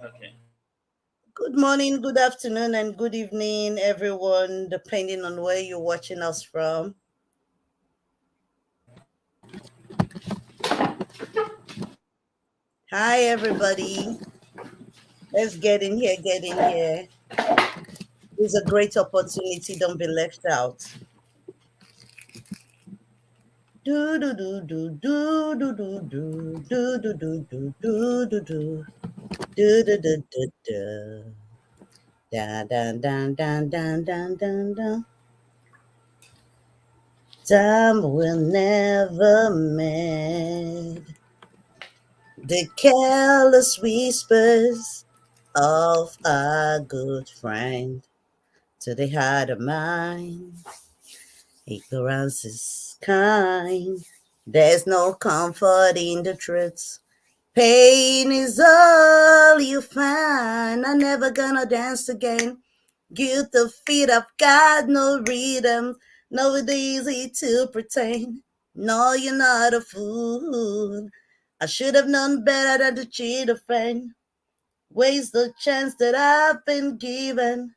Okay. Good morning, good afternoon, and good evening, everyone, depending on where you're watching us from. Hi, everybody. Let's get in here, get in here. It's a great opportunity. Don't be left out. Do do do do do do do do do do do do do do do do do do do do. Da da da da da da da da. Time will never mend the careless whispers of a good friend to the heart of mine. Ignorance is kind. There's no comfort in the truth. Pain is all you find. I'm never gonna dance again. Guilt the feet of God, no rhythm. No, it's easy to pretend. No, you're not a fool. I should have known better than to cheat a friend. Waste the chance that I've been given.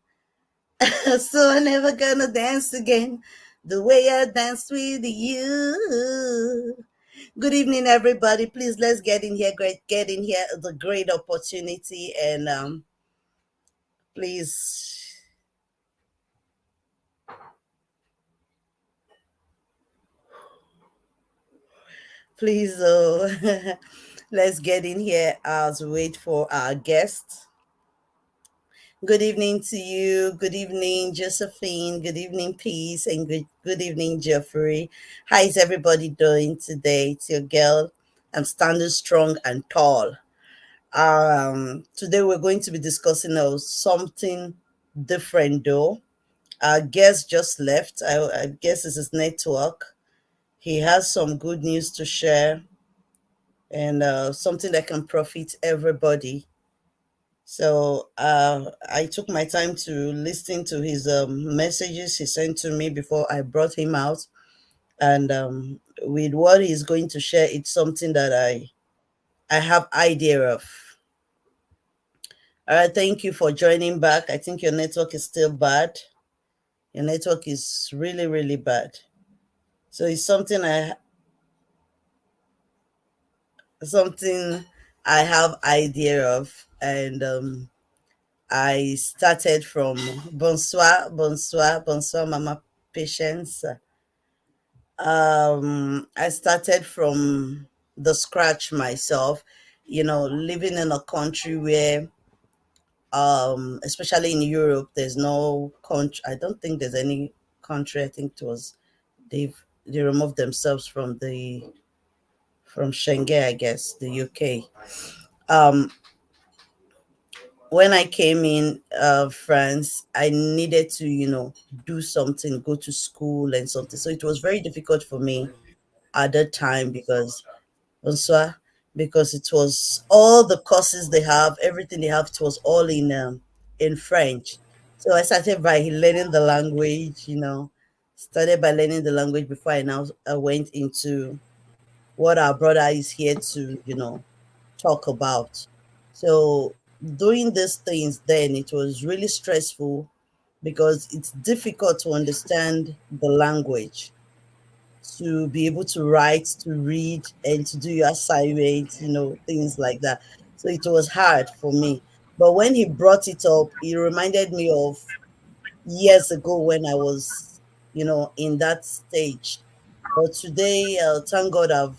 So I'm never gonna dance again the way I danced with you. Good evening, everybody. Please let's get in here. Get in here. It's a great opportunity, and please, please, let's get in here as we wait for our guest. Good evening to you. Good evening, Josephine. Good evening, Peace, and good evening, Jeffrey. How is everybody doing today? It's your girl. I'm standing strong and tall. Today we're going to be discussing something different, though. Our guest just left. I guess it's his network. He has some good news to share and something that can profit everybody. So I took my time to listen to his messages he sent to me before I brought him out. And with what he's going to share, it's something that I have idea of. All right, thank you for joining back. I think your network is still bad. Your network is really, really bad. So it's something I have idea of, and I started from bonsoir, bonsoir, bonsoir, Mama Patience. I started from the scratch myself. Living in a country where, especially in Europe, there's no country. I don't think there's any country. I think it was they removed themselves from Schengen, I guess, the UK. Um, when I came in France, I needed to, do something, go to school and something. So it was very difficult for me at that time bonsoir, because it was all the courses they have, everything they have, it was all in French. So I started by learning the language, started by learning the language before I went into what our brother is here to, talk about. So doing these things then, it was really stressful because it's difficult to understand the language, to be able to write, to read, and to do your assignments, things like that. So it was hard for me. But when he brought it up, it reminded me of years ago when I was, in that stage. But today, thank God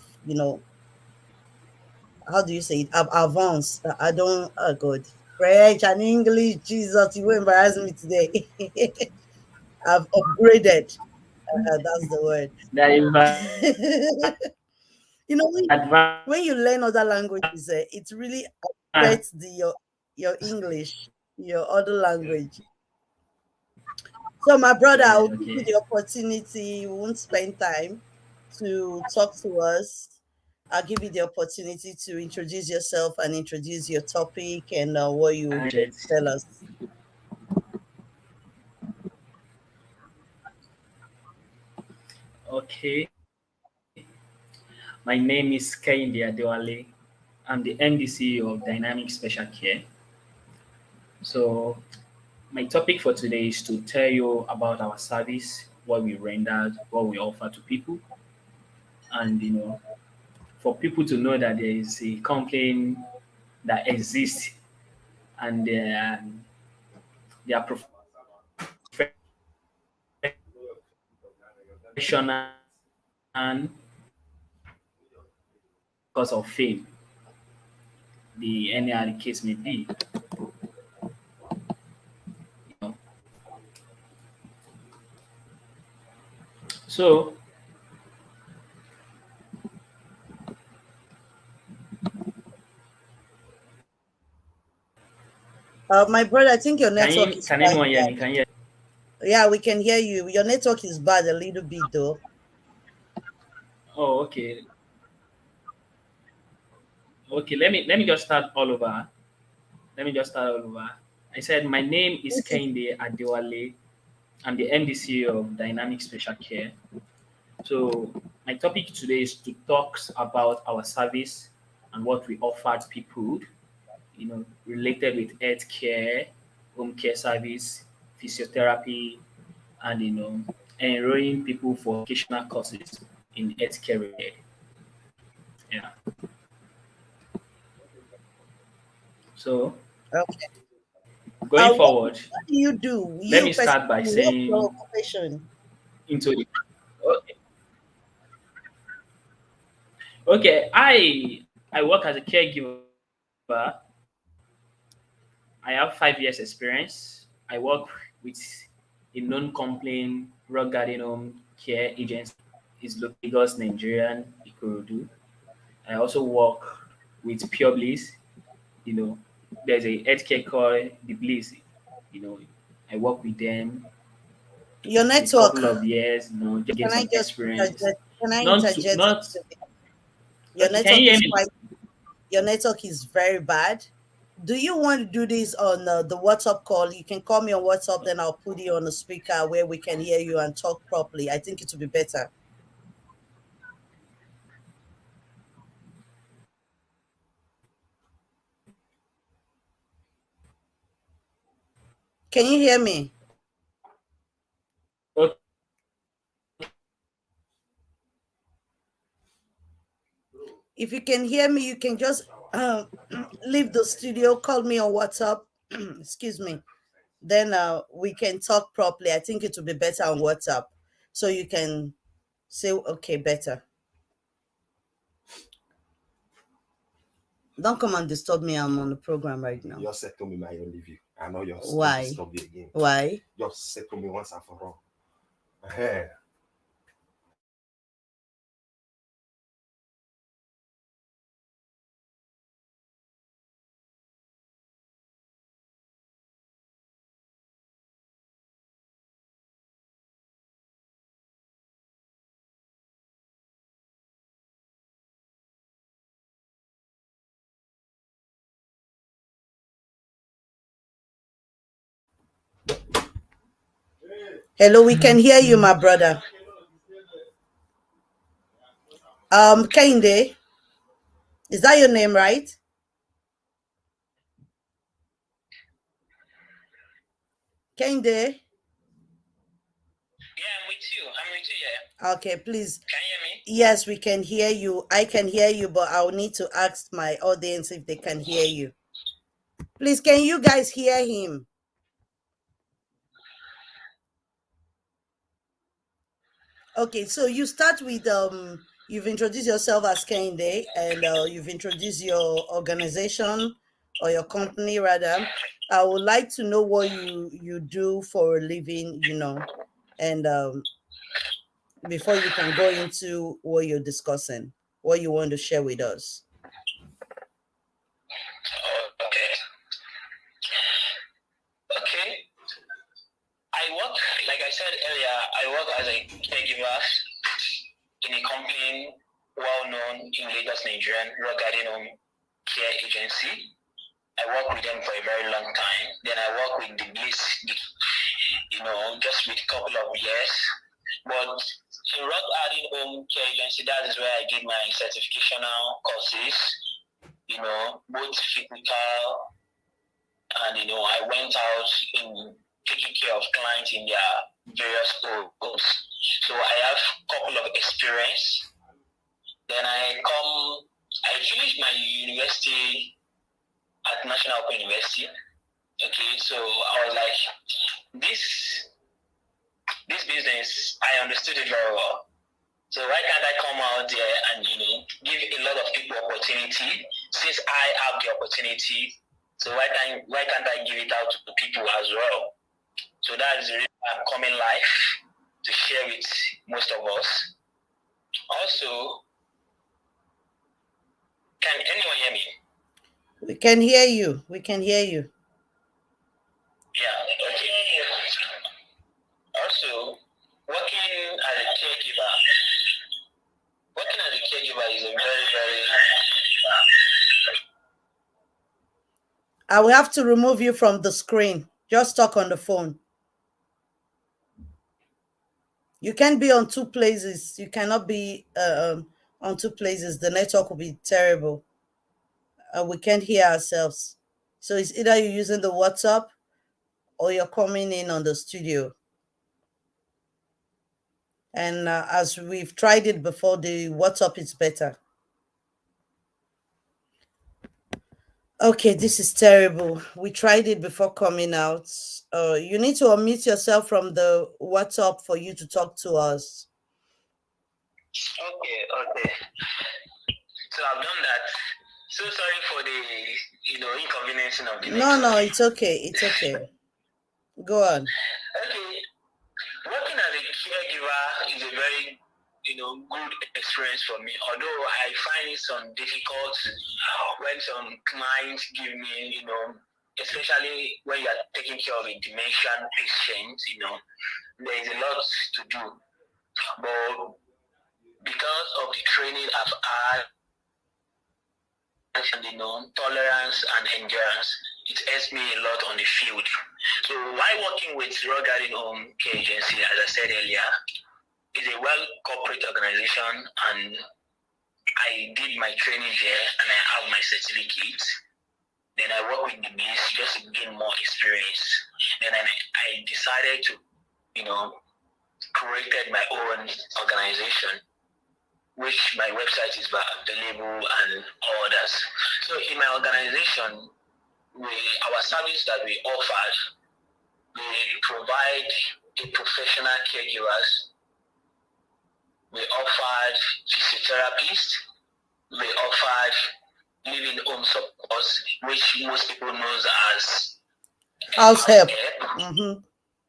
how do you say it? I've advanced. I don't, oh God. French and English, Jesus, you will embarrass me today. I've upgraded. That's the word. That is You know, when you learn other languages, it really affects your English, your other language. So, my brother, I will give you okay. the opportunity. You won't spend time to talk to us. I'll give you the opportunity to introduce yourself and introduce your topic and what you And just tell us. okay. My name is Kehinde Adewale. I'm the MD CEO of Dynamic Special Care. So my topic for today is to tell you about our service, what we rendered, what we offer to people, and for people to know that there is a complaint that exists and they are professional because of fame, the any other case may be. You know. So My brother, I think your network is can quite anyone hear me? bad. Can you hear? Yeah, we can hear you. Your network is bad a little bit though. Oh, okay. Okay, let me just start all over. Let me just start all over. I said my name is This is Kehinde Adewale. I'm the MDC of Dynamic Special Care. So my topic today is to talk about our service and what we offer people, related with health care, home care service, physiotherapy, and enrolling people for vocational courses in healthcare related. Yeah. So okay. going What forward, do you do? let You me start by personally, what's your saying occupation? into the okay. Okay, I work as a caregiver. I have 5 years experience. I work with a non-complaint rock garden home care agency. It's located in Lagos, Nigerian, Ikorodu. I also work with Pure Bliss. You know, there's a healthcare called the Bliss. You know, I work with them Your for a network. couple of years. Just Can get I some just experience. interject? Can I Not to, interject? not Your okay. Can network you hear is me? quite. Your network is very bad. Do you want to do this on the WhatsApp call? You can call me on WhatsApp, then I'll put you on the speaker where we can hear you and talk properly. I think it will be better. Can you hear me? Okay. If you can hear me, you can just leave the studio, call me on WhatsApp. Excuse me. Then we can talk properly. I think it will be better on WhatsApp. So you can say, okay, better. Don't come and disturb me. I'm on the program right now. Just settle me, my only view. I know you're Why? disturb you again. Why? Just settle me once and for all. Hey. Hello, we can hear you, my brother. Kende, is that your name, right? Kende. Yeah, I'm with you. I'm with you, yeah. Okay, please. Can you hear me? Yes, we can hear you. I can hear you, but I'll need to ask my audience if they can hear you. Please, can you guys hear him? Okay, so you start with you've introduced yourself as Kende, and you've introduced your organization or your company rather. I would like to know what you do for a living, and before you can go into what you're discussing, what you want to share with us. Oh, okay. Okay. I work, like I said earlier, I work as a caregiver in a company well known in Lagos, Nigerian, Rock Garden Home Care Agency. I work with them for a very long time. Then I work with the Bliss, just with a couple of years. But in Rock Garden Home Care Agency, that is where I did my certificational courses, both physical and I went out in taking care of clients in their various roles. So I have a couple of experience. Then I finished my university at National Open University. Okay, so I was like, this business, I understood it very well. So why can't I come out there and give a lot of people opportunity? Since I have the opportunity, so why can't I give it out to people as well? So that is the reason I'm coming live to share with most of us. Also, can anyone hear me? We can hear you. We can hear you. Yeah, okay. Also, working as a caregiver is a very, very I will have to remove you from the screen. Just talk on the phone. You can't be on two places. You cannot be on two places. The network will be terrible. We can't hear ourselves. So it's either you're using the WhatsApp or you're coming in on the studio. And as we've tried it before, the WhatsApp is better. Okay, this is terrible. We tried it before coming out. You need to unmute yourself from the WhatsApp for you to talk to us. Okay. So I've done that. So sorry for the inconveniencing of the No, it's okay. It's okay. Go on. Okay. Working as a caregiver is a very good experience for me. Although I find it some difficult when some clients give me, especially when you are taking care of a dementia patient, there is a lot to do. But because of the training I've had and tolerance and endurance, it helps me a lot on the field. So while working with Royal Guardian Home Care Agency, as I said earlier, is a well corporate organization, and I did my training there and I have my certificate. Then I work with the miss just to gain more experience. Then I decided to, created my own organization, which my website is available and others. So in my organization, our service that we offer, we provide a professional caregivers. We offered physiotherapists. We offered living home support, which most people knows as house help. Mm-hmm.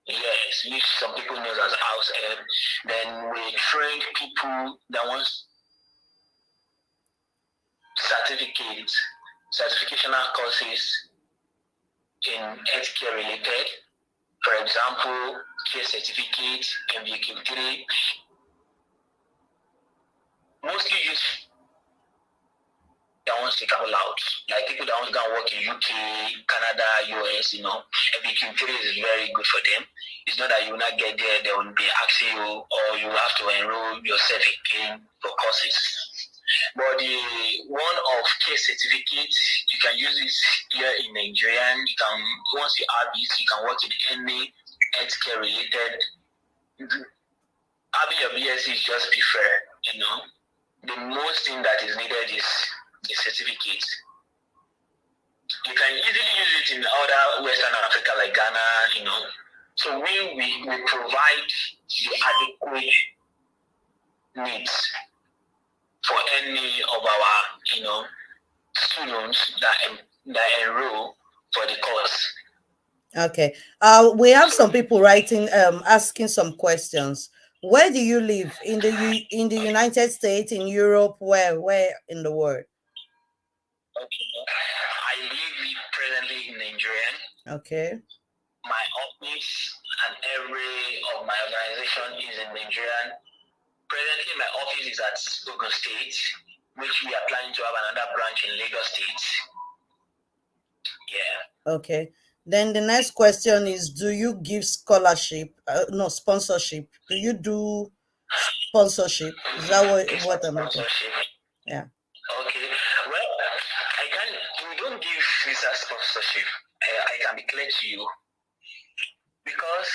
Yes, which some people knows as house help. Then we trained people that want certificational courses in healthcare related. For example, care certificate, MBQ3. Mostly used that wants to travel out, like people that want to go and work in UK, Canada, US, MBQ3 is very good for them. It's not that you will not get there, they will be asking you, or you have to enroll yourself again for courses. But the one of care certificate, you can use this here in Nigeria. You can, once you have it, you can work in any healthcare related. Having your BSc is just preferred, The most thing that is needed is a certificate. You can easily use it in other Western Africa like Ghana, So we provide the adequate needs for any of our, students that enroll for the course. Okay. We have some people writing, asking some questions. Where do you live? In the United States, in Europe, where in the world? Okay. I live presently in Nigeria. Okay. My office and every of my organization is in Nigeria. Presently, my office is at Ogun State, which we are planning to have another branch in Lagos State. Yeah. Okay. Then the next question is, do you give scholarship? No, sponsorship. Do you do sponsorship? Is that what I'm looking? Yeah. Okay. Well, we don't give visa sponsorship I can be clear to you, because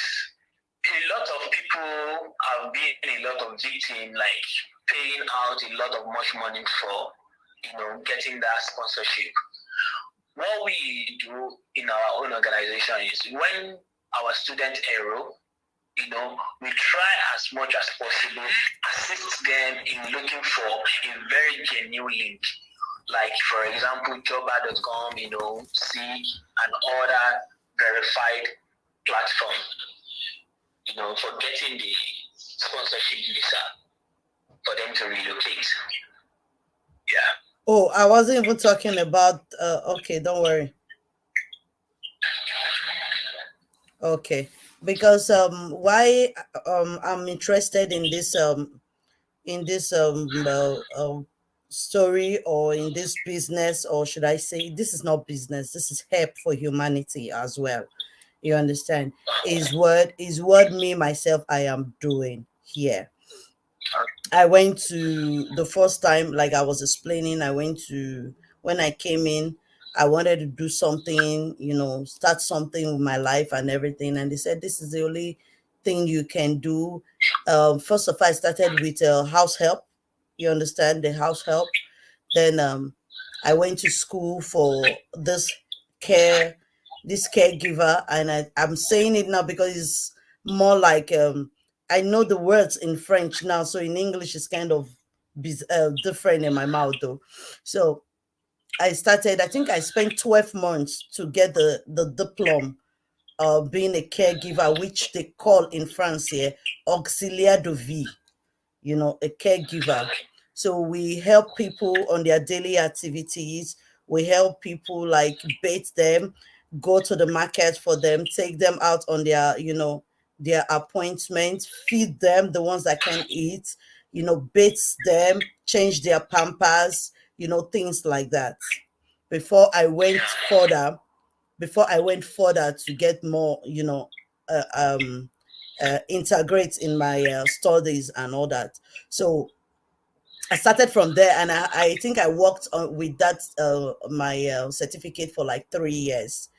a lot of people have been a lot of victim, like paying out a lot of much money for, getting that sponsorship. What we do in our own organization is when our students enroll, we try as much as possible assist them in looking for a very genuine link. Like, for example, jobber.com, Seek, and other verified platform, for getting the sponsorship visa for them to relocate. Yeah. Oh, I wasn't even talking about, okay, don't worry. Okay, because why I'm interested in this story, or in this business, or should I say, this is not business, this is help for humanity as well. You understand? Is what me myself I am doing here. I went to the first time, like I was explaining, when I came in, I wanted to do something, start something with my life and everything. And they said, this is the only thing you can do. First of all, I started with house help. You understand, the house help. Then I went to school for this caregiver. And I'm saying it now because it's more like, I know the words in French now, so in English it's kind of different in my mouth though. So I think I spent 12 months to get the diploma of being a caregiver, which they call in France here auxiliaire de vie, a caregiver. So we help people on their daily activities. We help people like bathe them, go to the market for them, take them out on their appointments, feed them, the ones that can eat, bathe them, change their pampers, things like that. Before I went further to get more, integrate in my studies and all that. So I started from there, and I think I worked on with that my certificate for like 3 years,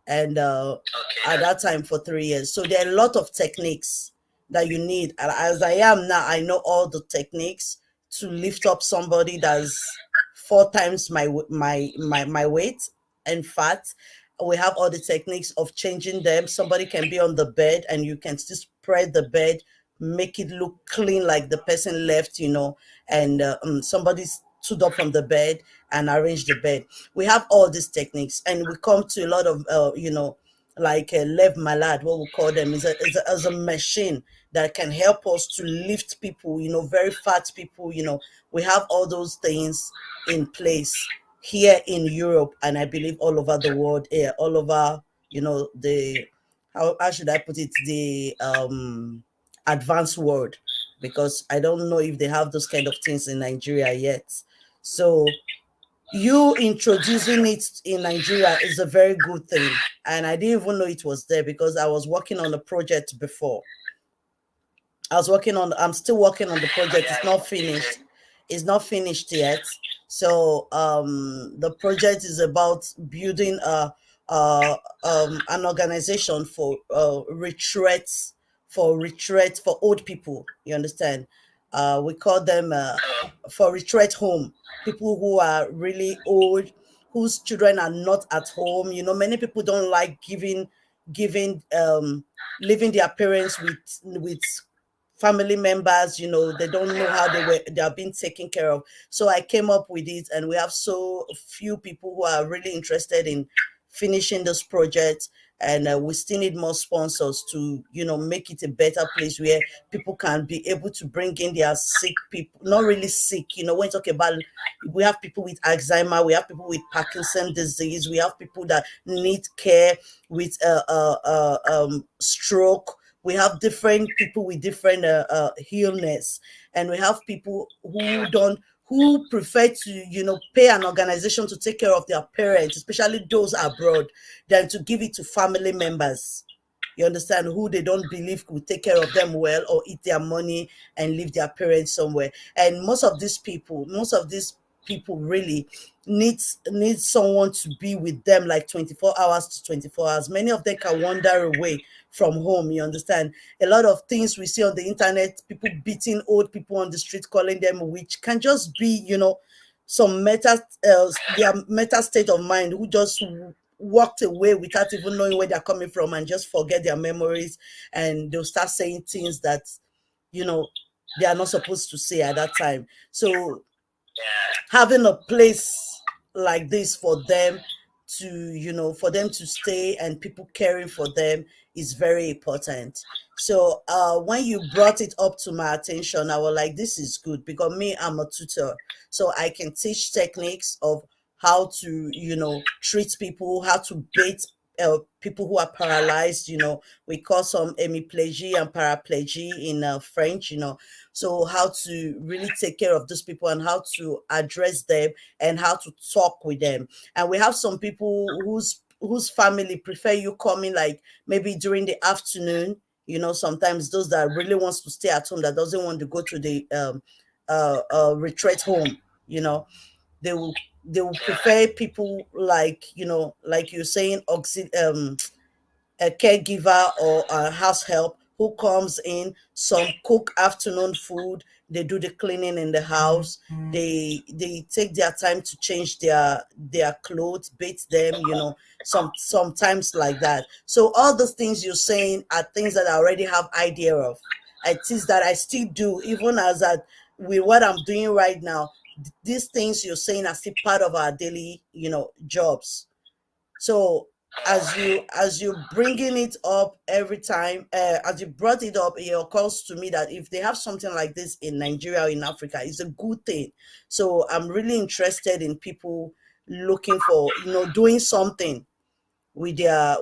and at that time for 3 years. So there are a lot of techniques that you need, and as I am now, I know all the techniques to lift up somebody that's 4 times my weight. In fact, we have all the techniques of changing them. Somebody can be on the bed and you can still spread the bed, make it look clean like the person left, and somebody stood up from the bed and arranged the bed. We have all these techniques, and we come to a lot of like Lev Malad, what we call them, is a machine that can help us to lift people, very fat people. We have all those things in place here in Europe, and I believe all over the world, all over, the, how should I put it, the advanced world, because I don't know if they have those kind of things in Nigeria yet. So you introducing it in Nigeria is a very good thing, and I didn't even know it was there because I was working on a project before. I'm still working on the project. It's not finished yet. So the project is about building an organization for retreats for old people. You understand? We call them for retreat home, people who are really old, whose children are not at home. Many people don't like leaving their parents with family members. They don't know how they are being taken care of. So I came up with it, and we have so few people who are really interested in finishing this project, and we still need more sponsors to make it a better place where people can be able to bring in their sick people. Not really sick, when you talk about, we have people with Alzheimer, we have people with Parkinson disease, we have people that need care with stroke. We have different people with different illness, and we have people who prefer to pay an organization to take care of their parents, especially those abroad, than to give it to family members. You understand? Who they don't believe will take care of them well, or eat their money and leave their parents somewhere. And most of these people really need someone to be with them like 24 hours to 24 hours. Many of them can wander away from home, you understand. A lot of things we see on the internet, people beating old people on the street, calling them witch, can just be, you know, some their meta state of mind, who just walked away without even knowing where they're coming from, and just forget their memories, and they'll start saying things that, you know, they are not supposed to say at that time. So having a place like this for them to, you know, for them to stay and people caring for them is very important. So when you brought it up to my attention, I was like, this is good, because me, I'm a tutor, so I can teach techniques of how to, you know, treat people, how to bait people who are paralyzed. You know, we call some hemiplegia and paraplegia in French, you know. So how to really take care of those people, and how to address them, and how to talk with them. And we have some people whose family prefer you coming like maybe during the afternoon. You know, sometimes those that really wants to stay at home, that doesn't want to go to the retreat home, you know, they will prefer people like, you know, like you're saying, a caregiver or a house help who comes in, some cook afternoon food, they do the cleaning in the house, they take their time to change their clothes, bathe them, you know, sometimes like that. So all those things you're saying are things that I already have idea of. It is that I still do, even as that with what I'm doing right now. These things you're saying are still part of our daily, you know, jobs. So as you bringing it up every time, as you brought it up, it occurs to me that if they have something like this in Nigeria or in Africa, it's a good thing. So I'm really interested in people looking for, you know, doing something with their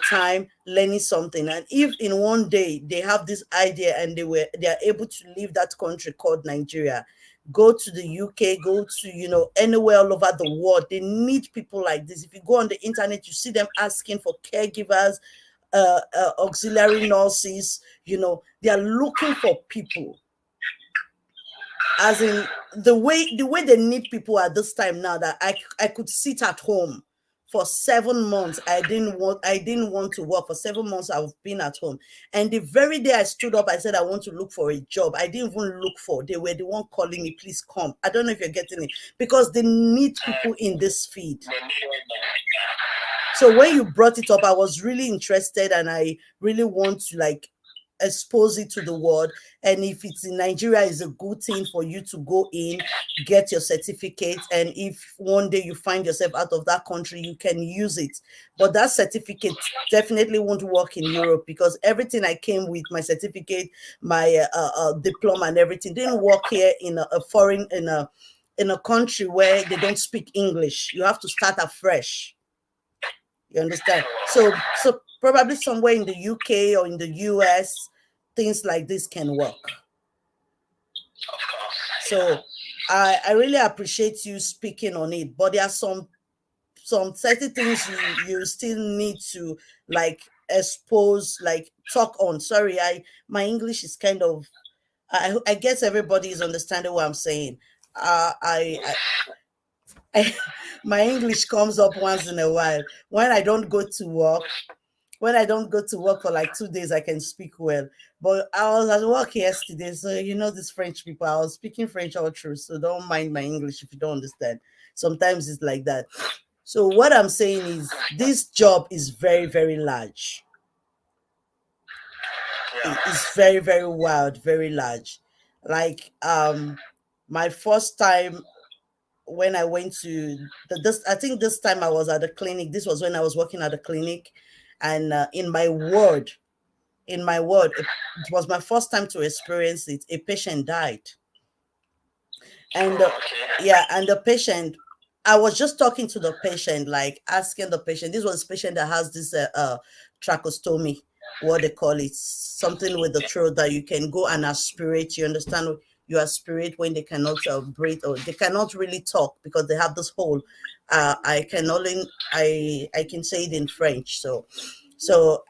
time, learning something. And if in one day they have this idea and they are able to leave that country called Nigeria, go to the UK, go to, you know, anywhere all over the world, they need people like this. If you go on the internet, you see them asking for caregivers, auxiliary nurses, you know, they are looking for people. As in the way they need people at this time now, that I could sit at home for 7 months. I didn't want to work for 7 months. I've been at home, and the very day I stood up, I said I want to look for a job. I didn't even look for. They were the one calling me, please come. I don't know if you're getting it, because they need people in this field. So when you brought it up, I was really interested, and I really want to like expose it to the world. And if it's in Nigeria, it's a good thing for you to go in, get your certificate, and if one day you find yourself out of that country, you can use it. But that certificate definitely won't work in Europe, because everything I came with, my certificate, my diploma and everything, didn't work here in a foreign, in a country where they don't speak English. You have to start afresh. You understand? So probably somewhere in the UK or in the US, things like this can work. So I really appreciate you speaking on it, but there are some certain things you still need to like expose, like talk on. Sorry, my English is kind of, I guess everybody is understanding what I'm saying. My English comes up once in a while. When I don't go to work for like 2 days, I can speak well. But I was at work yesterday, so you know these French people, I was speaking French all through, so don't mind my English if you don't understand. Sometimes it's like that. So what I'm saying is this job is very, very large. It's very, very wild, very large. Like my first time when I went to I think this time I was at the clinic. This was when I was working at the clinic, and in my ward, it was my first time to experience it. A patient died, and and the patient, I was just talking to the patient, like asking the patient. This was a patient that has this tracheostomy, what they call it, something with the throat that you can go and aspirate. You understand? You aspirate when they cannot breathe, or they cannot really talk because they have this hole. I can say it in French. So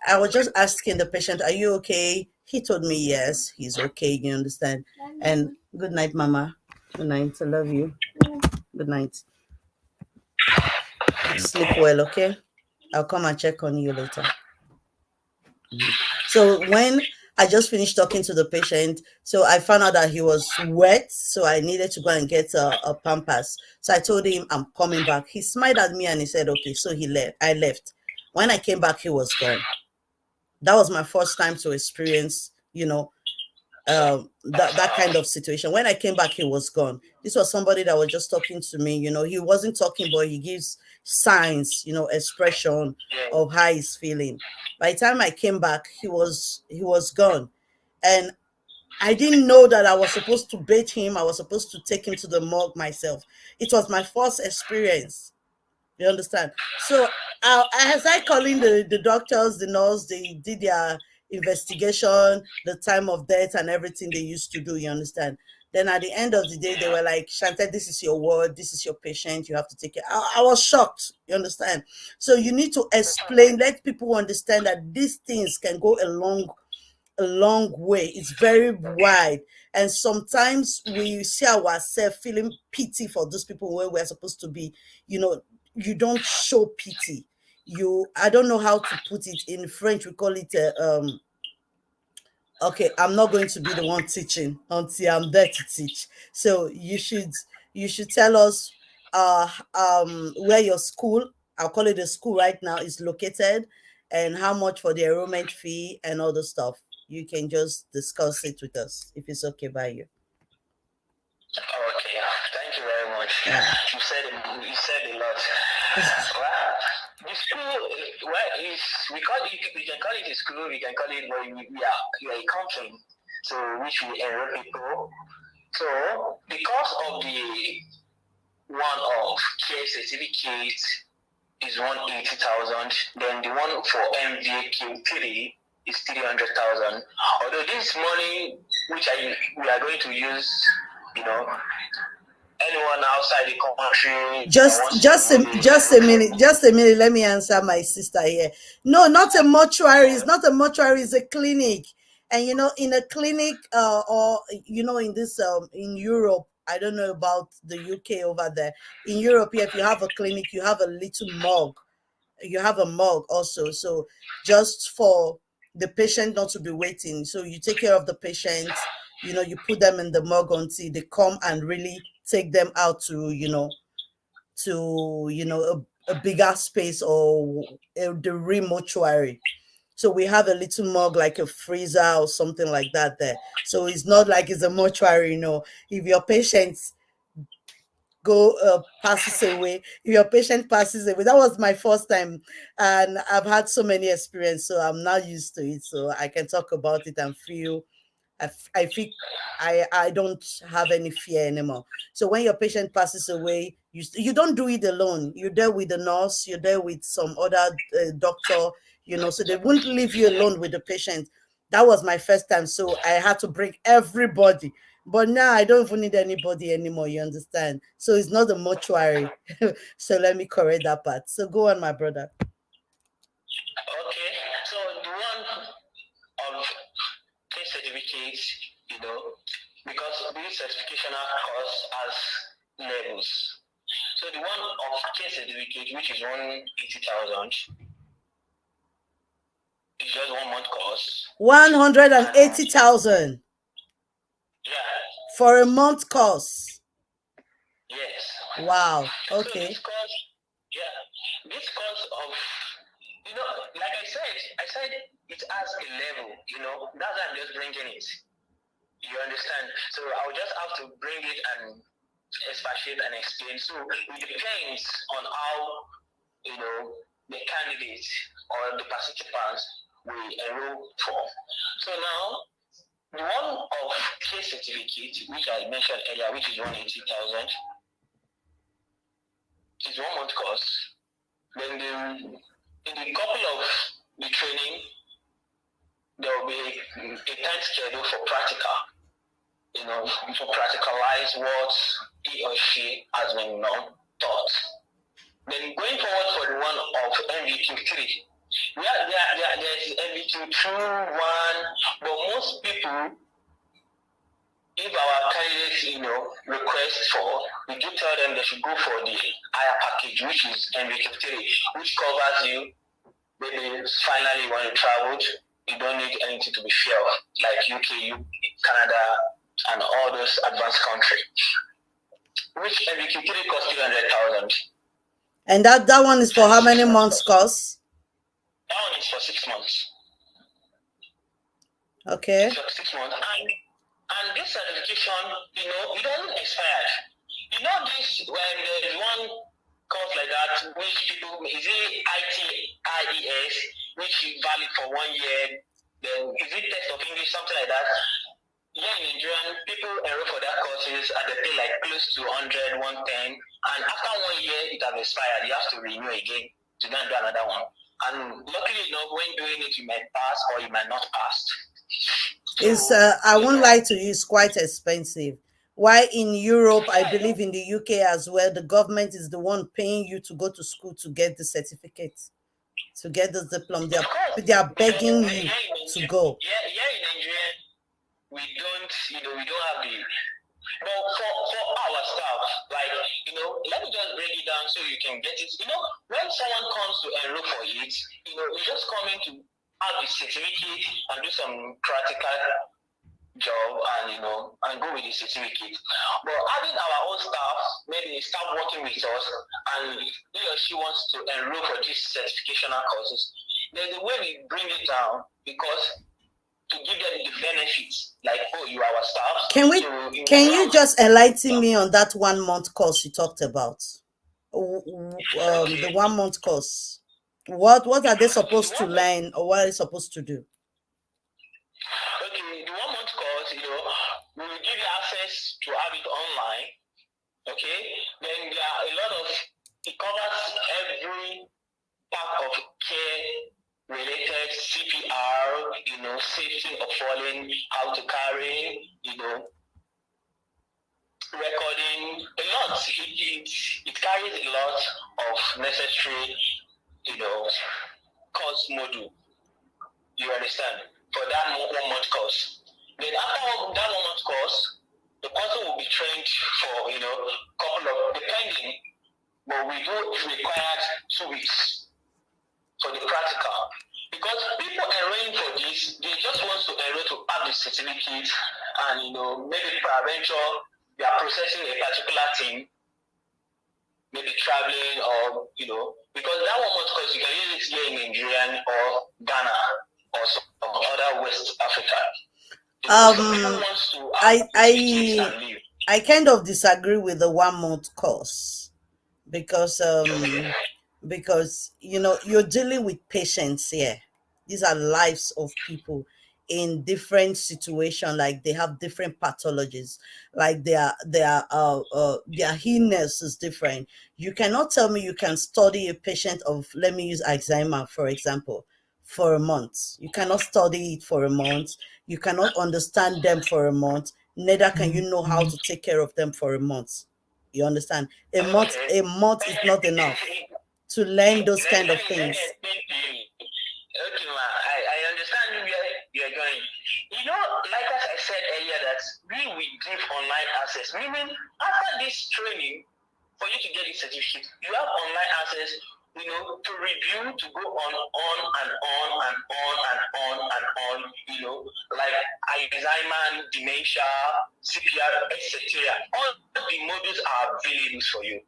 I was just asking the patient, "Are you okay?" He told me yes, he's okay. You understand? And good night, Mama. Good night. I love you. Good night. Sleep well, okay? I'll come and check on you later. So when I just finished talking to the patient, so I found out that he was wet, so I needed to go and get a pampers. So I told him I'm coming back. He smiled at me and he said, okay. So he left. I left. When I came back, he was gone. That was my first time to experience, that kind of situation. When I came back, he was gone. This was somebody that was just talking to me. He wasn't talking, but he gives signs, expression of how he's feeling. By the time I came back, he was gone, and I didn't know that I was supposed to bathe him. I was supposed to take him to the morgue myself. It was my first experience. You understand? So as I calling the doctors, the nurse, they did their investigation, the time of death and everything they used to do, you understand? Then at the end of the day, they were like, Chantel, this is your ward, this is your patient, you have to take it. I was shocked, you understand? So you need to explain, let people understand that these things can go a long way. It's very wide, and sometimes we see ourselves feeling pity for those people where we're supposed to be. You don't show pity. I don't know how to put it in French. We call it okay, I'm not going to be the one teaching until I'm there to teach. So you should tell us where your school, I'll call it a school right now, is located, and how much for the enrollment fee and all the stuff. You can just discuss it with us if it's okay by you. Okay, thank you very much. Yeah. You said a lot. Well, the school, we can call it a school, we can call it, we are a company, so which we enroll people. So because of the one of care certificate is 180,000, then the one for MVQ3 is 300,000. Although this money which we are going to use, anyone outside the country. Just a minute. Let me answer my sister here. No, not a mortuary. It's not a mortuary. It's a clinic. And in a clinic, or in this in Europe, I don't know about the UK over there. In Europe, if you have a clinic, you have a little morgue. You have a morgue also. So just for the patient not to be waiting. So you take care of the patient. You put them in the morgue until they come and really take them out to a bigger space, or the real mortuary. So we have a little morgue, like a freezer or something like that there. So it's not like it's a mortuary. If your patient passes away, if your patient passes away, that was my first time, and I've had so many experience, so I'm not used to it, so I can talk about it and feel I think I don't have any fear anymore. So when your patient passes away, you don't do it alone. You're there with the nurse. You're there with some other doctor. So they won't leave you alone with the patient. That was my first time, so I had to bring everybody. But now I don't even need anybody anymore. You understand? So it's not a mortuary. So let me correct that part. So go on, my brother. Okay, so the one of case certificates, because this certificational course has levels. So the one of case certificate, which is 180,000, is just 1 month course. 180,000. Yeah. For a month course. Yes. Wow. Okay. So this course of, like I said it has a level, that's why I'm just bringing it. You understand? So I'll just have to bring it and expatiate and explain. So it depends on how, the candidates or the participants will enroll for. So now, the one of case certificate, which I mentioned earlier, which is 180,000, is 1 month course. Then in the couple of the training, there will be a time schedule for practical, to practicalize what he or she has been taught. Then going forward for the one of MVQ3, there's MVQ2, 1, but most people if our candidates, request for, we do tell them they should go for the higher package, which is NVQ3, which covers you. Maybe finally when you traveled, you don't need anything to be fear of, like UK, Canada, and all those advanced countries. Which NVQ3 costs 300,000. And that one is for how many months course? That one is for 6 months. Okay. For 6 months. And this certification, it doesn't expire. This when there's one course like that, which people, is it IES, which is valid for 1 year, then is it test of English, something like that? Yeah, in Nigeria, people enroll for that courses and they pay like close to 100, 110, and after 1 year, it has expired. You have to renew again to go and do another one. And luckily enough, when doing it, you might pass or you might not pass. It's I won't lie to you, it's quite expensive. Why in Europe, I believe in the UK as well, the government is the one paying you to go to school to get the certificate, to get the diploma. They are begging you to go. Yeah, in Nigeria, we don't have the. But for our staff, like, let me just break it down so you can get it. When someone comes to enroll for it, you just come in to have the certificate and do some practical job and go with the certificate. But having our own staff, maybe start working with us, and he or she wants to enroll for these certificational courses, there's a way we bring it down because to give them the benefits, like, you are our staff. Can you just enlighten me on that 1 month course you talked about? The 1 month course. What are they supposed to learn, or what are they supposed to do? Okay, the 1 month course, we will give you access to have it online. Okay, then there are a lot of, it covers every part of care related, CPR, safety of falling, how to carry, recording, a lot. It carries a lot of necessary, course module. You understand? For that 1 month course. Then after that 1 month course, the person will be trained for, couple of, depending, but we do require 2 weeks for the practical. Because people enrolling for this, they just want to enroll to have the certificate, and maybe peradventure they are processing a particular thing, maybe traveling or because that 1 month course you can use it here in Nigeria or Ghana or some other West Africa. I kind of disagree with the 1 month course because you're dealing with patients here. These are lives of people in different situations, like they have different pathologies, like their illness is different. You cannot tell me you can study a patient of, let me use Alzheimer for example, for a month. You cannot study it for a month. You cannot understand them for a month. Neither can you know how to take care of them for a month. You understand? A month is not enough to learn those kind of things. Okay, ma, I understand where you're going. Like as I said earlier, that we give online access, meaning after this training, for you to get the certificate, you have online access, to review, to go on and on and on and on and on, like Alzheimer, dementia, CPR, etc. All the modules are available for you.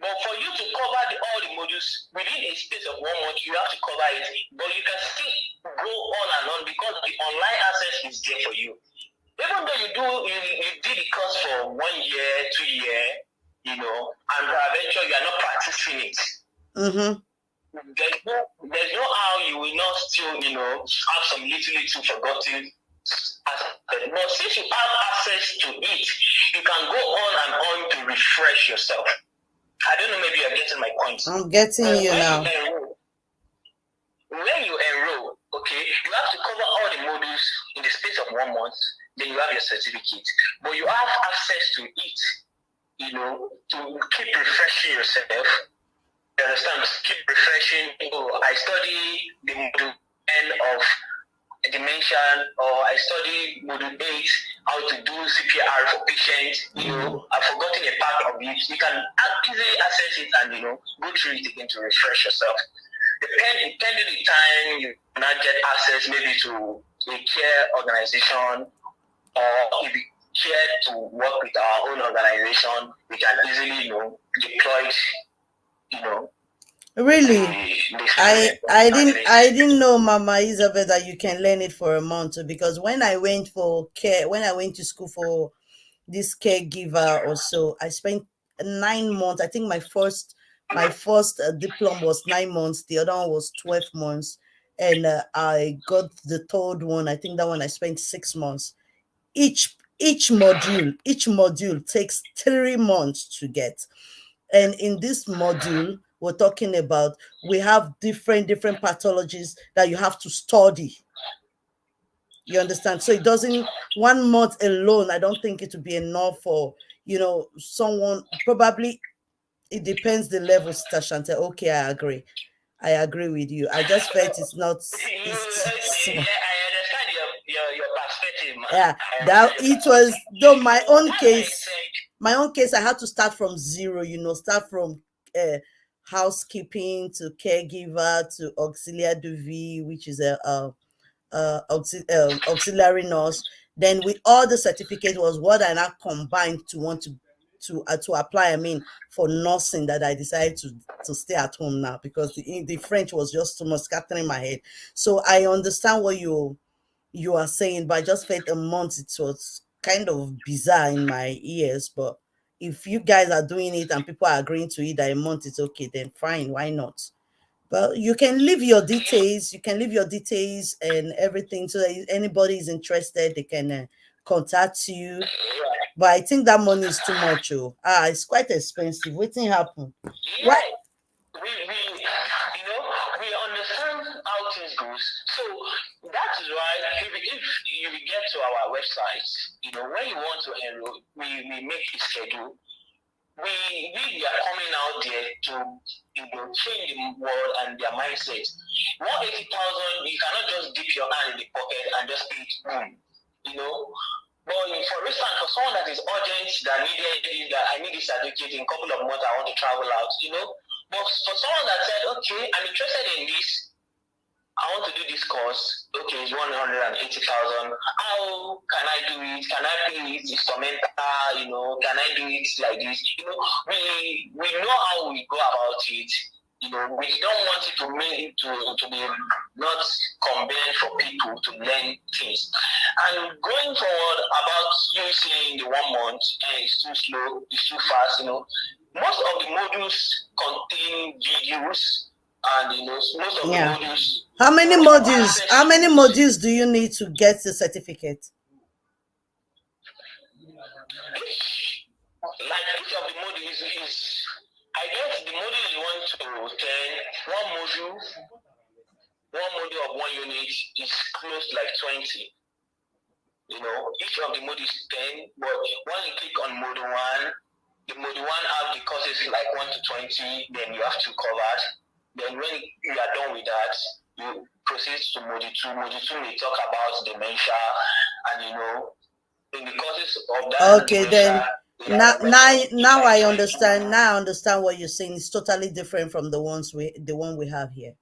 But for you to cover all the modules within a space of 1 month, you have to cover it. But you can still go on and on because the online access is there for you. Even though you did the course for 1 year, 2 years, and eventually you are not practicing it. Mm-hmm. There's no how you will not still, have some little forgotten aspect. But since you have access to it, you can go on and on to refresh yourself. I don't know, maybe you're getting my point. I'm getting you now. When you enroll, okay, you have to cover all the modules in the space of 1 month, then you have your certificate. But you have access to it, to keep refreshing yourself. You understand? Keep refreshing. I study the module end of dementia, or I study module 8, how to do CPR for patients. I've forgotten a part of it. You can easily access it and go through it again to refresh yourself. Depending the time you not get access maybe to a care organization, or if you care to work with our own organization, we can easily deploy it. Really, I didn't know, Mama Isabel, that you can learn it for a month. Because when I went to school for this caregiver or so, I spent 9 months. I think my first diploma was 9 months. The other one was 12 months, and I got the third one. I think that one I spent 6 months. Each module takes 3 months to get. And in this module, we're talking about, we have different pathologies that you have to study. You understand? So it doesn't, 1 month alone, I don't think it would be enough for, someone. Probably it depends the level, Stashante. Okay, I agree with you. I just felt it's not. I understand your perspective, man. Yeah, that it was, though my own case. My own case, I had to start from zero. Start from housekeeping to caregiver to auxiliary de vie, which is a auxiliary nurse. Then with all the certificate was what I now combined to want to apply. I mean, for nursing, that I decided to stay at home now, because the French was just too much scattering my head. So I understand what you are saying, but I just felt a month, it was kind of bizarre in my ears. But if you guys are doing it and people are agreeing to it that a month is okay, then fine, why not? Well, you can leave your details. And everything, so that if anybody is interested, they can contact you. But I think that money is too much. It's quite expensive. Waiting happen. Yeah. What? We understand how things goes. So that is why if you get to our website, when you want to enroll, we make a schedule. We are coming out there to change the world and their mindset. 180,000, you cannot just dip your hand in the pocket and just pay it boom. But for instance, for someone that is urgent, that I need this certificate in a couple of months, I want to travel out, But for someone that said, okay, I'm interested in this, I want to do this course, okay, it's 180,000. How can I do it? Can I pay it instrumental? Can I do it like this? We know how we go about it. We don't want it to be not convenient for people to learn things. And going forward, about you saying the 1 month, it's too slow, it's too fast, most of the modules contain videos, and most of the modules. How many modules do you need to get the certificate? Like each of the modules is, I guess the module is 1 to 10. One module of 1 unit is close to like 20. Each of the modules is 10, but when you click on module 1, the module 1 have the courses like 1 to 20, then you have to cover. Then when you are done with that, you proceed to module 2. Module 2 may talk about dementia, and in the courses of that. Okay, dementia, then now I understand. Now I understand what you're saying. It's totally different from the one we have here.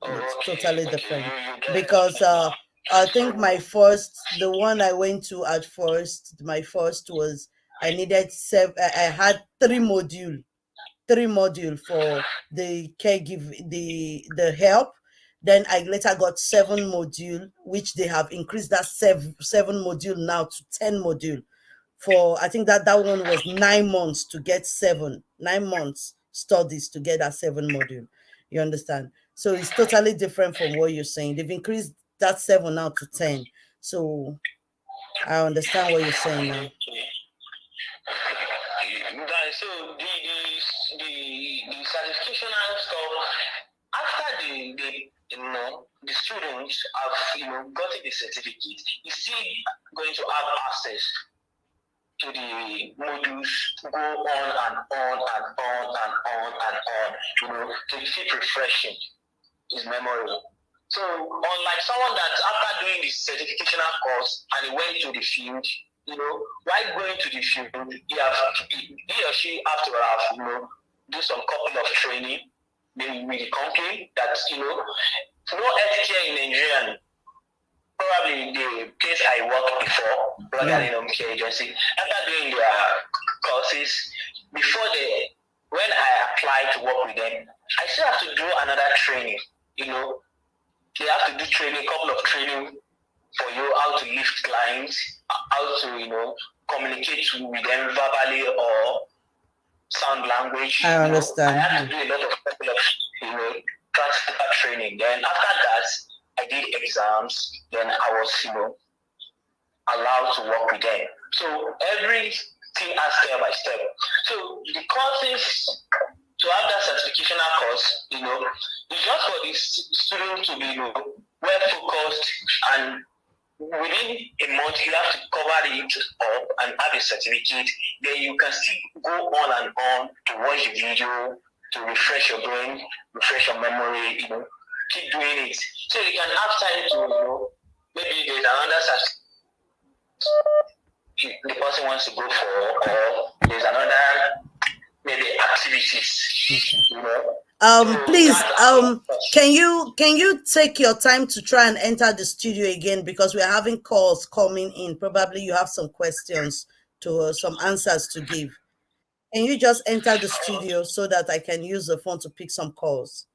It's totally different, because I think the one I went to at first, my first was, I needed I had 3 module for the caregiver, the help. Then I later got 7 module, which they have increased that 7 module now to 10 module. For, I think that one was 9 months to get 9 months studies to get that 7 module. You understand? So it's totally different from what you're saying. They've increased that 7 now to 10. So I understand what you're saying now. So the certification and stuff, after the students have gotten the certificate, you still going to have access to the modules, go on and on and on and on and on, to keep refreshing his memory. So unlike someone that after doing the certificational course and he went to the field, while going to the field, he or she have to have, do some couple of training, maybe with the company that, no healthcare in Nigeria, probably the place I worked before, regarding home care agency, after doing their courses, when I applied to work with them, I still have to do another training, they have to do training, a couple of training for you, how to lift clients, how to, communicate with them verbally or sound language. I I understand. had to do a lot of couple of, practical training. Then after that, I did exams. Then I was, allowed to work with them. So everything has step by step. So the courses to have that certificational course, it's just for the student to be, well focused, and within a month you have to cover it up and have a certificate. Then you can still go on and on to watch the video, to refresh your brain, refresh your memory, keep doing it. So you can have time to, maybe there's another certificate the person wants to go for, or there's another maybe activities, Please, can you take your time to try and enter the studio again, because we're having calls coming in. Probably you have some questions to some answers to give. Can you just enter the studio so that I can use the phone to pick some calls?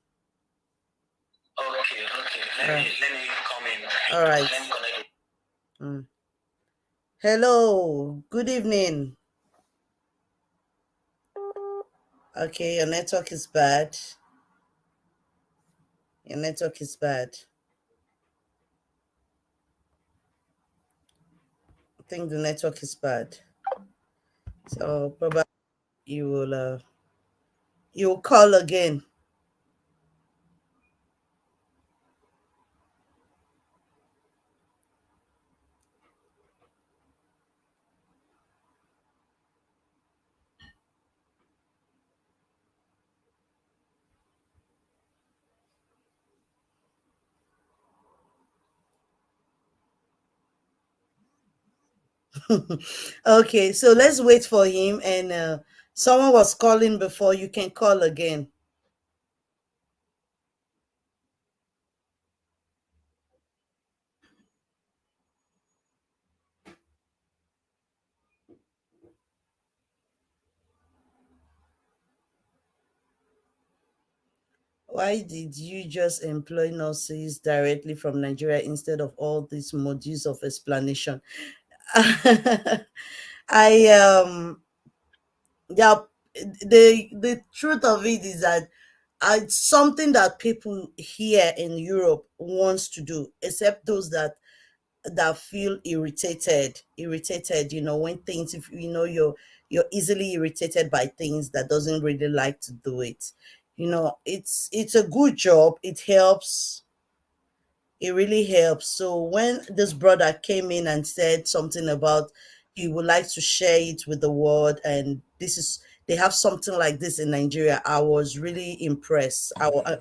Okay. Let me come in. All right. Let me connect. Hello, good evening. Okay, your network is bad. Your network is bad. I think the network is bad. So probably you'll call again. Okay, so let's wait for him, and someone was calling before. You can call again. Why did you just employ nurses directly from Nigeria instead of all these modules of explanation? I yeah, the truth of it is that it's something that people here in Europe wants to do, except those that feel irritated, when things, if you're easily irritated by things, that doesn't really like to do it. It's a good job. It really helps. So when this brother came in and said something about he would like to share it with the world, and they have something like this in Nigeria, I was really impressed.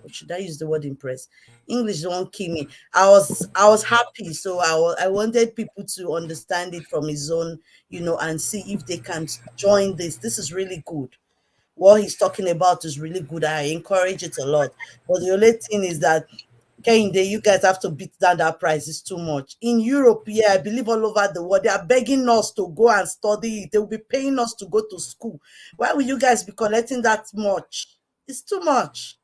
Should I use the word impressed? English don't kill me. I was happy. So I wanted people to understand it from his own, and see if they can join this. This is really good. What he's talking about is really good. I encourage it a lot. But the only thing is that Kehinde, you guys have to beat down that price. It's too much. In Europe, yeah, I believe all over the world, they are begging us to go and study. They will be paying us to go to school. Why will you guys be collecting that much? It's too much.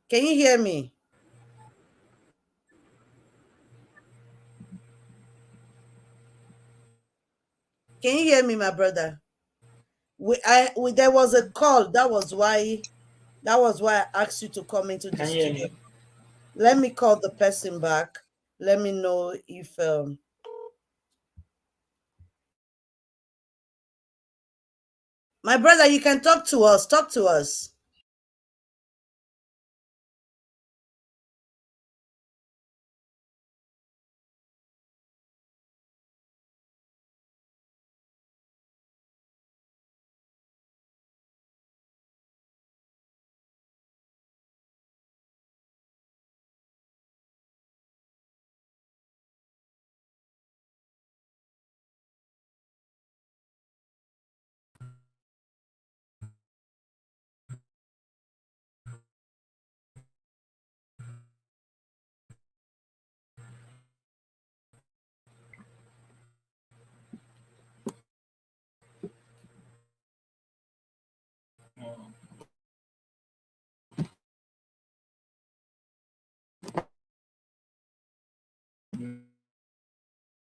Can you hear me? Can you hear me, my brother? There was a call. That was why I asked you to come into the Can you hear studio. me? Let me call the person back. Let me know if my brother, you can talk to us. Talk to us.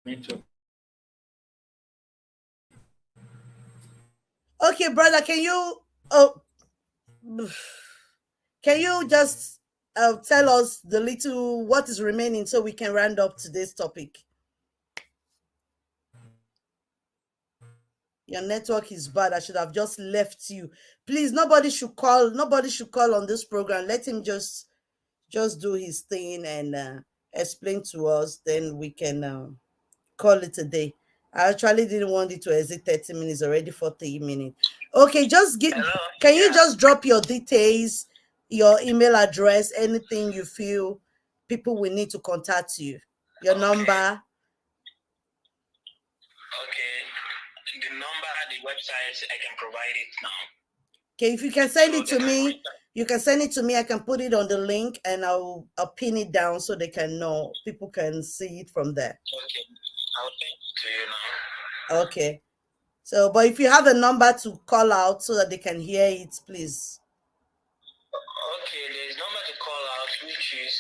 network. Okay, brother, can you can you just tell us the little what is remaining so we can round up today's topic? Your network is bad. I should have just left you. Please, nobody should call. Nobody should call on this program. Let him just do his thing and explain to us. Then we can call it a day. I actually didn't want it to exit 30 minutes, already 40 minutes. Okay, just give. Hello? Can you Yeah. just drop your details, your email address, anything you feel people will need to contact you, your Okay. number? Okay. The number, the website, I can provide it now. Okay, if you can send So it to they can me, reach out. you can send it to me. I can put it on the link and I'll pin it down so they can know. People can see it from there. Okay. I'll send it to you now. Okay. So, but if you have a number to call out so that they can hear it, please. Okay, there's number to call out, which is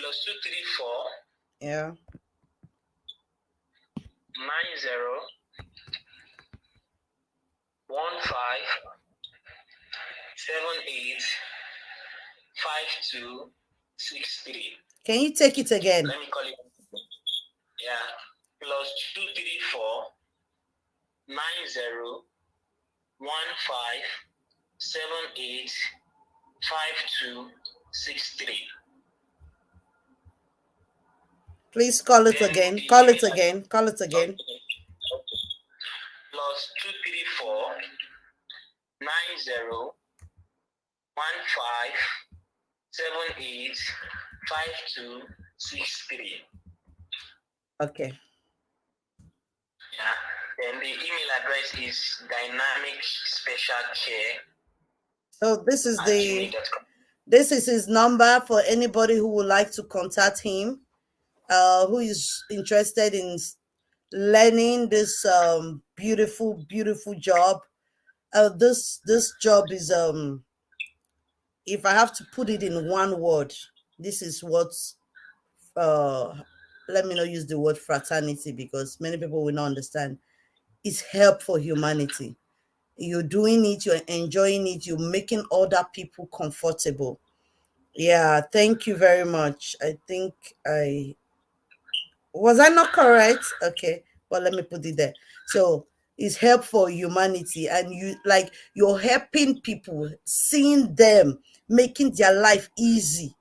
+234 Yeah. 90 15 78 5263. Can you take it again? Let me call it. Yeah. +234 90 15 78 5263. Please call it Then again. the Call it email again. Call it again. Okay. +234 90 15 78 5263. Okay. Yeah. Then the email address is dynamicspecialcare So this is at gmail.com. this is his number for anybody who would like to contact him, who is interested in learning this beautiful job. This job is if I have to put it in one word, this is what let me not use the word fraternity because many people will not understand. It's help for humanity. You're doing it, you're enjoying it, you're making other people comfortable. Yeah, thank you very much. I think I was I not correct? Okay, but let me put it there. So it's help for humanity, and you're helping people, seeing them making their life easy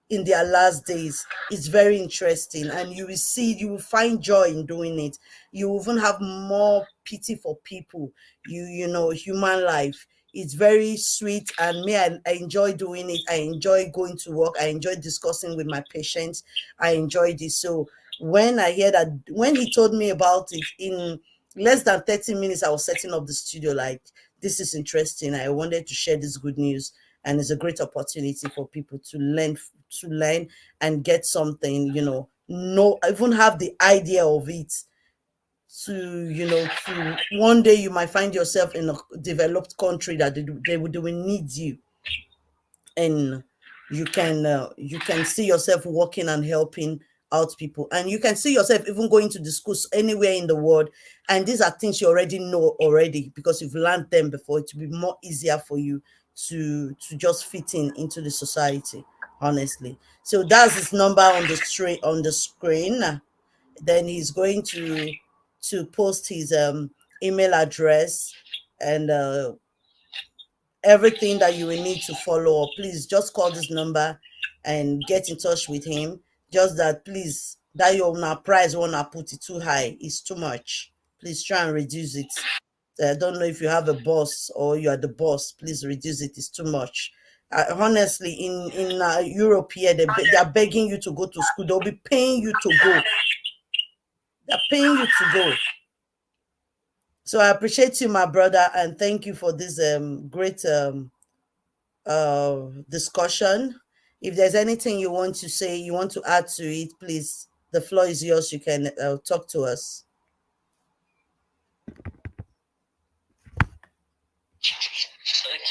in their last days. It's very interesting, and you will find joy in doing it. You even have more pity for people. Human life. It's very sweet, and I enjoy doing it. I enjoy going to work. I enjoy discussing with my patients. I enjoy this. So when he told me about it, in less than 30 minutes, I was setting up the studio. Like, this is interesting. I wanted to share this good news, and it's a great opportunity for people to learn and get something, even have the idea of it, to one day you might find yourself in a developed country that they will need you, and you can see yourself working and helping out people, and you can see yourself even going to the schools anywhere in the world, and these are things you already know because you've learned them before. It will be more easier for you to just fit into the society, honestly. So that's his number on the screen. Then he's going to post his email address and everything that you will need to follow up. Please just call this number and get in touch with him. Just that, please, that your price wanna put it too high. It's too much. Please try and reduce it. I don't know if you have a boss or you are the boss. Please reduce it. It's too much. Honestly, in Europe here, they are begging you to go to school. They'll be paying you to go. They're paying you to go. So I appreciate you, my brother, and thank you for this great discussion. If there's anything you want to say, you want to add to it, please, the floor is yours. You can talk to us.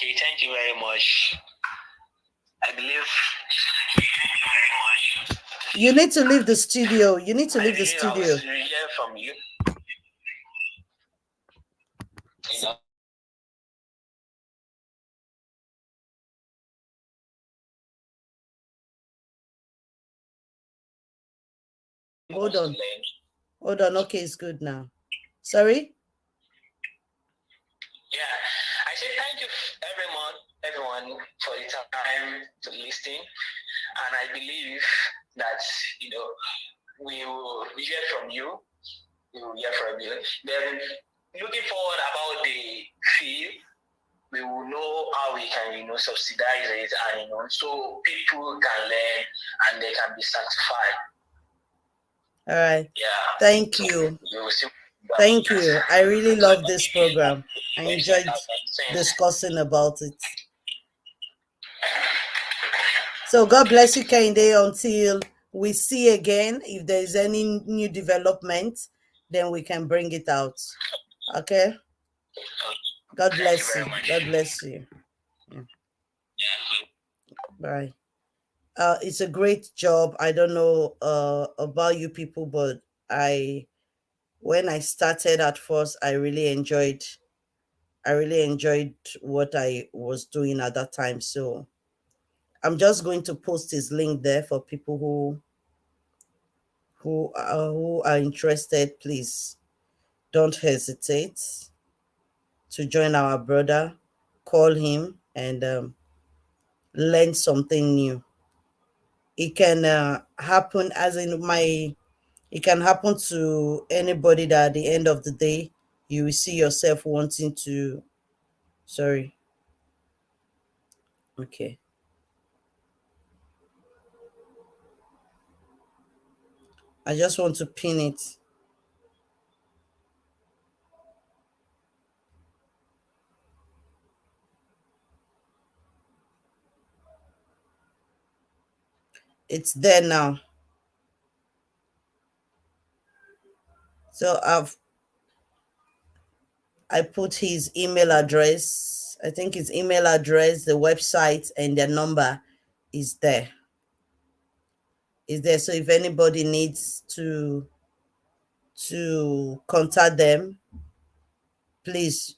Okay, thank you very much. I believe. Thank you very much. You need to leave the studio. You need to I leave the believe I studio. will hear from you. You know, Hold wants to on. learn. Hold on. Okay, it's good now. Sorry? Yeah, I say thank you, everyone, for the time to listen, and I believe that we will hear from you. We will hear from you. Then, looking forward about the fee, we will know how we can subsidize it, and so people can learn and they can be satisfied. All right. Yeah. Thank So you. we will see. Thank you. I really love this program. I enjoyed Thanks. discussing about it. So God bless you, Kehinde, until we see again. If there is any new development, then we can bring it out. Okay? God Thank you bless very you. much. God bless you. Yeah. Bye. It's a great job. I don't know about you people, but when I started at first, I really enjoyed what I was doing at that time. So I'm just going to post his link there for people who are interested. Please don't hesitate to join our brother. Call him and learn something new. It can happen as in my. It can happen to anybody that at the end of the day you will see yourself wanting to. Sorry. Okay. I just want to pin it. It's there now. So I put his email address. I think his email address, the website, and their number is there. Is there. So if anybody needs to contact them, please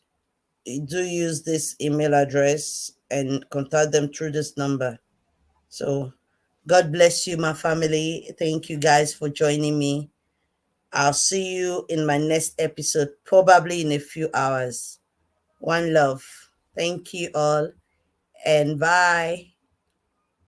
do use this email address and contact them through this number. So God bless you, my family. Thank you guys for joining me. I'll see you in my next episode, probably in a few hours. One love. Thank you all, and bye.